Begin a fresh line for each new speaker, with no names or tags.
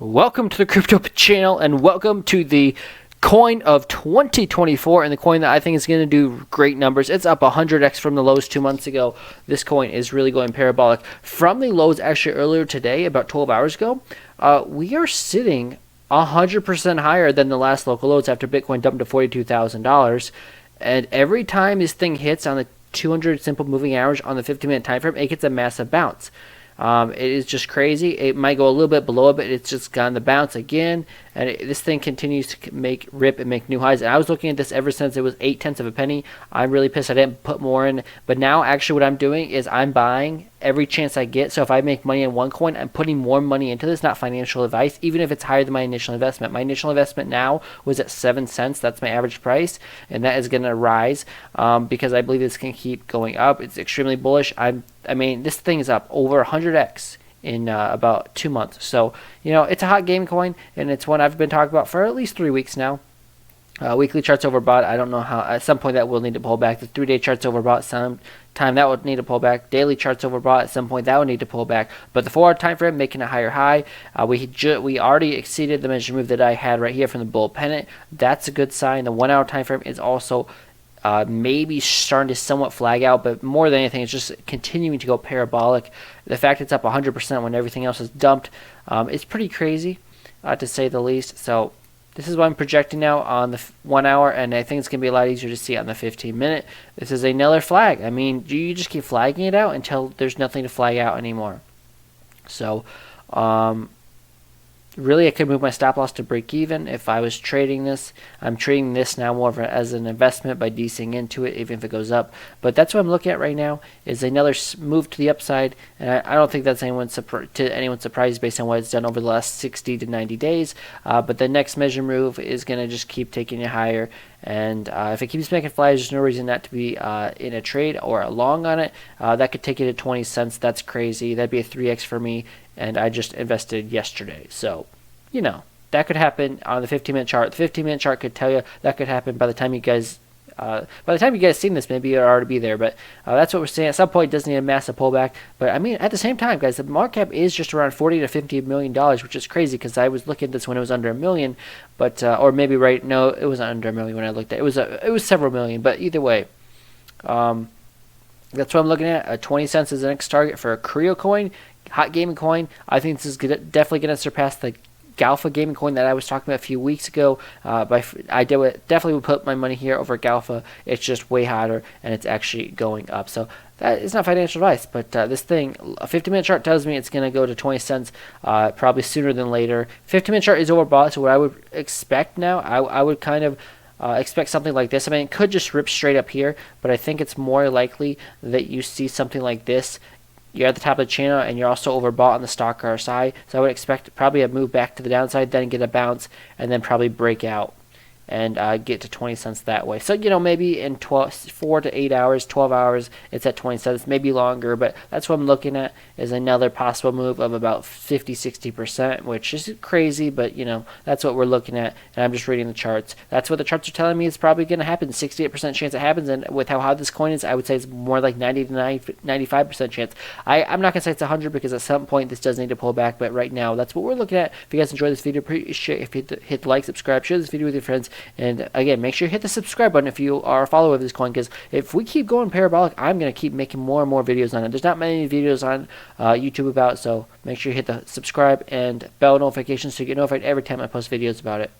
Welcome to the Crypto channel and welcome to the coin of 2024 and the coin that I think is going to do great numbers. It's up 100x from the lows 2 months ago. This coin is really going parabolic. From the lows actually earlier today, about 12 hours ago, we are sitting 100% higher than the last local lows after Bitcoin dumped to $42,000. And every time this thing hits on the 200 simple moving average on the 50-minute time frame, it gets a massive bounce. It is just crazy. It might go a little bit below it, but it's just gotten the bounce again. And this thing continues to rip and make new highs. And I was looking at this ever since it was 0.8 of a penny. I'm really pissed I didn't put more in. But now actually what I'm doing is I'm buying every chance I get. So if I make money in one coin, I'm putting more money into this. Not financial advice, even if it's higher than my initial investment. My initial investment now was at 7 cents. That's my average price. And that is going to rise because I believe this can keep going up. It's extremely bullish. I mean, this thing is up over 100x in about 2 months. So, you know, it's a hot game coin, and it's one I've been talking about for at least 3 weeks now. Weekly charts overbought. I don't know how. At some point that will need to pull back. The 3-day charts overbought. Sometime that would need to pull back. Daily charts overbought. At some point that would need to pull back. But the 4-hour time frame making a higher high. We already exceeded the measure move that I had right here from the bull pennant. That's a good sign. The 1-hour time frame is also maybe starting to somewhat flag out, but more than anything, it's just continuing to go parabolic. The fact it's up 100% when everything else is dumped is pretty crazy, to say the least. So this is what I'm projecting now on the 1 hour, and I think it's going to be a lot easier to see on the 15-minute. This is another flag. I mean, you just keep flagging it out until there's nothing to flag out anymore. So, really, I could move my stop loss to break even if I was trading this. I'm trading this now more as an investment by DCing into it, even if it goes up. But that's what I'm looking at right now is another move to the upside, and I don't think that's anyone's surprise based on what it's done over the last 60 to 90 days. But the next measure move is going to just keep taking it higher. And if it keeps making flies, there's no reason not to be in a trade or a long on it. That could take it to 20 cents. That's crazy. That'd be a 3x for me. And I just invested yesterday. So, you know, that could happen on the 15-minute chart. The 15-minute chart could tell you that could happen by the time you guys seen this, maybe it'll already be there. But that's what we're saying. At some point, it does need a massive pullback. But I mean, at the same time, guys, the market cap is just around $40 to $50 million, which is crazy because I was looking at this when it was under $1 million, but or maybe no, it wasn't under $1 million when I looked at it. It was several million, but either way, that's what I'm looking at. 20 cents is the next target for a CREO coin, hot gaming coin. I think this is definitely going to surpass the Galfa gaming coin that I was talking about a few weeks ago. I definitely would put my money here over Galfa. It's just way hotter, and it's actually going up. So that is not financial advice, but this thing, a 50-minute chart tells me it's going to go to 20 cents probably sooner than later. 50-minute chart is overbought, so what I would expect now, I would kind of expect something like this. I mean, it could just rip straight up here, but I think it's more likely that you see something like this. You're at the top of the channel, and you're also overbought on the stock RSI. So I would expect probably a move back to the downside, then get a bounce, and then probably break out and get to 20 cents that way. So, you know, maybe in 4 to 8 hours, 12 hours, it's at 20 cents, maybe longer. But that's what I'm looking at is another possible move of about 50-60%, which is crazy, but, you know, that's what we're looking at. And I'm just reading the charts. That's what the charts are telling me is probably going to happen. 68% chance it happens. And with how hot this coin is, I would say it's more like 90 to 95% chance. I'm not going to say it's 100 because at some point this does need to pull back. But right now, that's what we're looking at. If you guys enjoyed this video, appreciate if you hit the like, subscribe, share this video with your friends. And again, make sure you hit the subscribe button if you are a follower of this coin, because if we keep going parabolic, I'm going to keep making more and more videos on it. There's not many videos on YouTube about it, so make sure you hit the subscribe and bell notifications so you get notified every time I post videos about it.